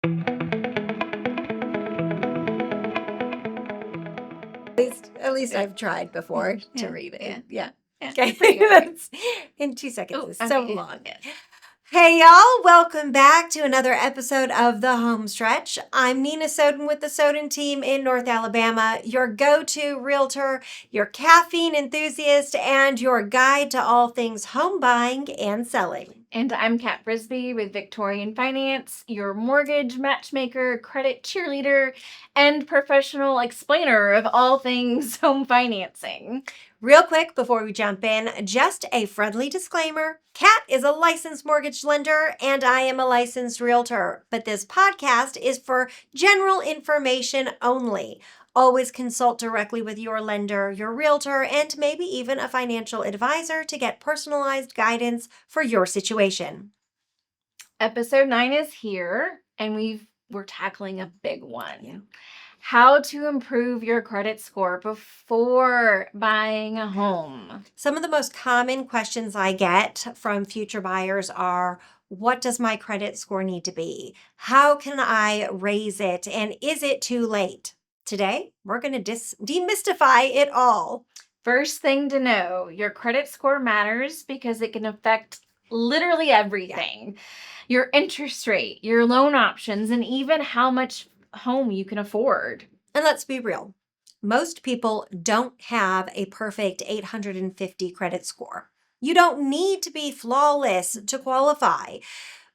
At least I've tried before to read it. Yeah. Okay. Pretty good. That's in 2 seconds. Oh, It's so okay. long. Yeah. Hey, y'all. Welcome back to another episode of The Home Stretch. I'm Nina Soden with the Soden team in North Alabama, your go-to realtor, your caffeine enthusiast, and your guide to all things home buying and selling. And I'm Kat Frisby with Victorian Finance, your mortgage matchmaker, credit cheerleader, and professional explainer of all things home financing. Real quick before we jump in, just a friendly disclaimer. Kat is a licensed mortgage lender and I am a licensed realtor, but this podcast is for general information only. Always consult directly with your lender, your realtor, and maybe even a financial advisor to get personalized guidance for your situation. Episode 9 is here, and we're tackling a big one. Yeah. How to improve your credit score before buying a home. Some of the most common questions I get from future buyers are, what does my credit score need to be? How can I raise it? And is it too late? Today, we're going to demystify it all. First thing to know, your credit score matters because it can affect literally everything. Yeah. Your interest rate, your loan options, and even how much home you can afford. And let's be real. Most people don't have a perfect 850 credit score. You don't need to be flawless to qualify.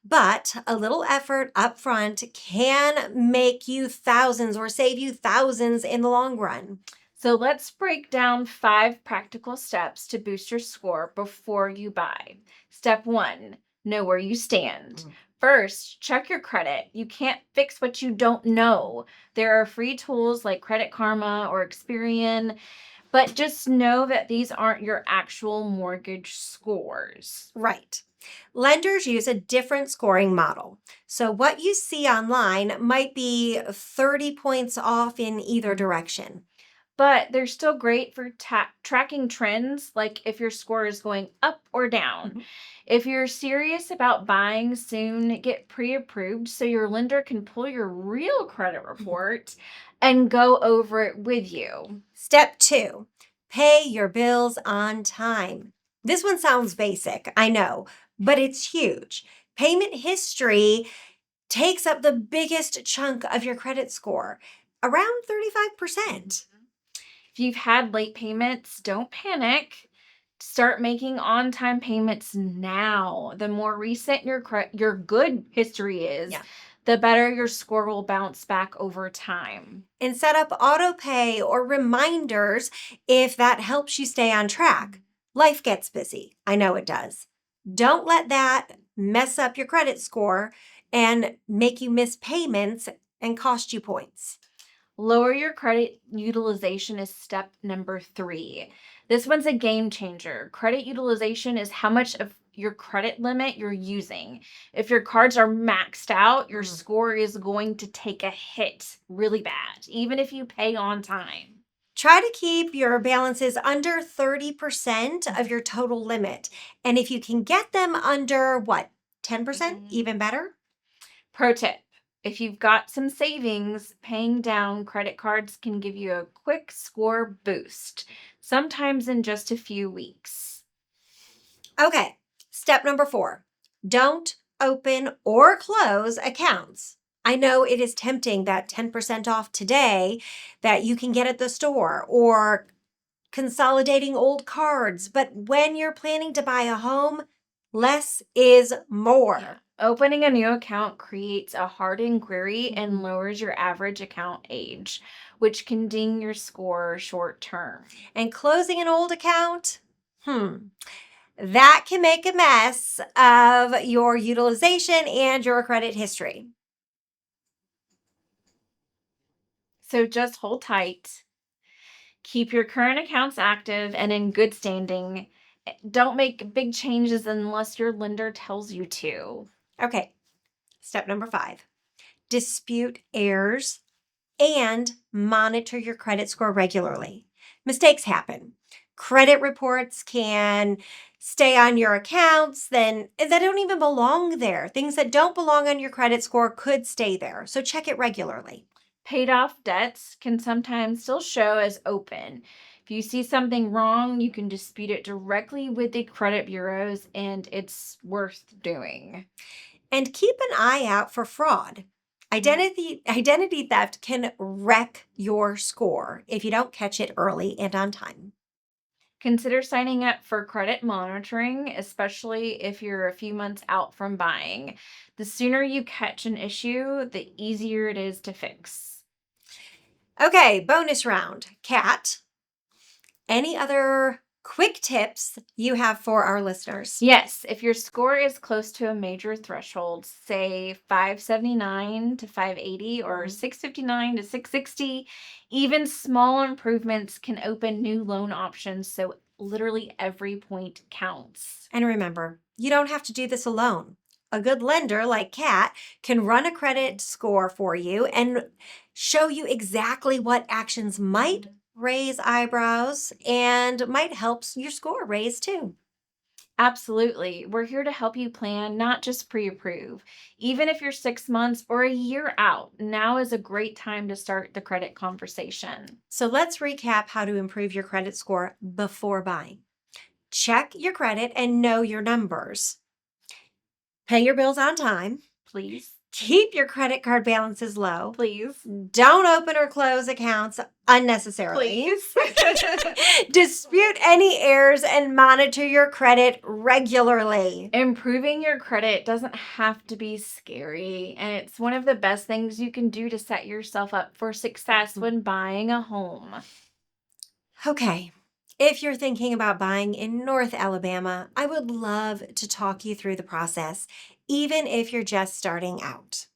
But a little effort up front can make you thousands or save you thousands in the long run. So let's break down 5 practical steps to boost your score before you buy. Step 1, know where you stand. First, check your credit. You can't fix what you don't know. There are free tools like Credit Karma or Experian, but just know that these aren't your actual mortgage scores. Right. Lenders use a different scoring model. So what you see online might be 30 points off in either direction. But they're still great for tracking trends, like if your score is going up or down. Mm-hmm. If you're serious about buying soon, get pre-approved so your lender can pull your real credit report and go over it with you. Step 2, pay your bills on time. This one sounds basic, I know, but it's huge. Payment history takes up the biggest chunk of your credit score, around 35%. If you've had late payments, don't panic. Start making on-time payments now. The more recent your good history is, the better your score will bounce back over time. And set up auto pay or reminders if that helps you stay on track. Life gets busy. I know it does. Don't let that mess up your credit score and make you miss payments and cost you points. Lower your credit utilization is step number 3. This one's a game changer. Credit utilization is how much of your credit limit you're using. If your cards are maxed out, your score is going to take a hit really bad, even if you pay on time. Try to keep your balances under 30% of your total limit. And if you can get them under, 10%, even better? Pro tip. If you've got some savings, paying down credit cards can give you a quick score boost, sometimes in just a few weeks. Okay, step number 4. Don't open or close accounts. I know it is tempting that 10% off today that you can get at the store or consolidating old cards, but when you're planning to buy a home, less is more. Yeah. Opening a new account creates a hard inquiry and lowers your average account age, which can ding your score short term. And closing an old account, that can make a mess of your utilization and your credit history. So just hold tight. Keep your current accounts active and in good standing. Don't make big changes unless your lender tells you to. Okay, step number 5. Dispute errors and monitor your credit score regularly. Mistakes happen. Credit reports can stay on your accounts then that don't even belong there. Things that don't belong on your credit score could stay there. So check it regularly. Paid off debts can sometimes still show as open. If you see something wrong, you can dispute it directly with the credit bureaus, and it's worth doing. And keep an eye out for fraud. Identity theft can wreck your score if you don't catch it early and on time. Consider signing up for credit monitoring, especially if you're a few months out from buying. The sooner you catch an issue, the easier it is to fix. Okay, bonus round. Kat, any other quick tips you have for our listeners? Yes, if your score is close to a major threshold, say 579 to 580 or 659 to 660, even small improvements can open new loan options. So literally every point counts. And remember, you don't have to do this alone. A good lender like Kat can run a credit score for you and show you exactly what actions might raise eyebrows and might help your score raise too. Absolutely. We're here to help you plan, not just pre approve. Even if you're 6 months or a year out, now is a great time to start the credit conversation. So let's recap how to improve your credit score before buying. Check your credit and know your numbers. Pay your bills on time. Please. Keep your credit card balances low. Please. Don't open or close accounts unnecessarily. Please. Dispute any errors and monitor your credit regularly. Improving your credit doesn't have to be scary, and it's one of the best things you can do to set yourself up for success when buying a home. Okay, if you're thinking about buying in North Alabama, I would love to talk you through the process, even if you're just starting out.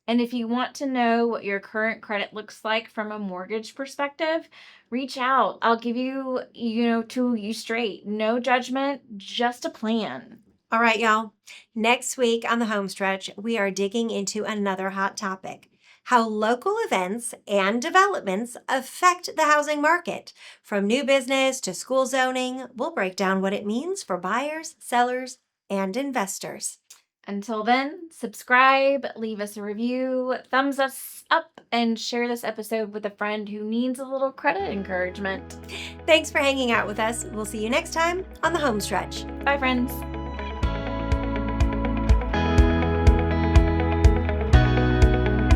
And if you want to know what your current credit looks like from a mortgage perspective, reach out. I'll give you, to you straight. No judgment, just a plan. All right, y'all. Next week on the home stretch, we are digging into another hot topic: how local events and developments affect the housing market. From new business to school zoning, we'll break down what it means for buyers, sellers, and investors. Until then, subscribe, leave us a review, thumbs us up, and share this episode with a friend who needs a little credit encouragement. Thanks for hanging out with us. We'll see you next time on the home stretch. Bye, friends.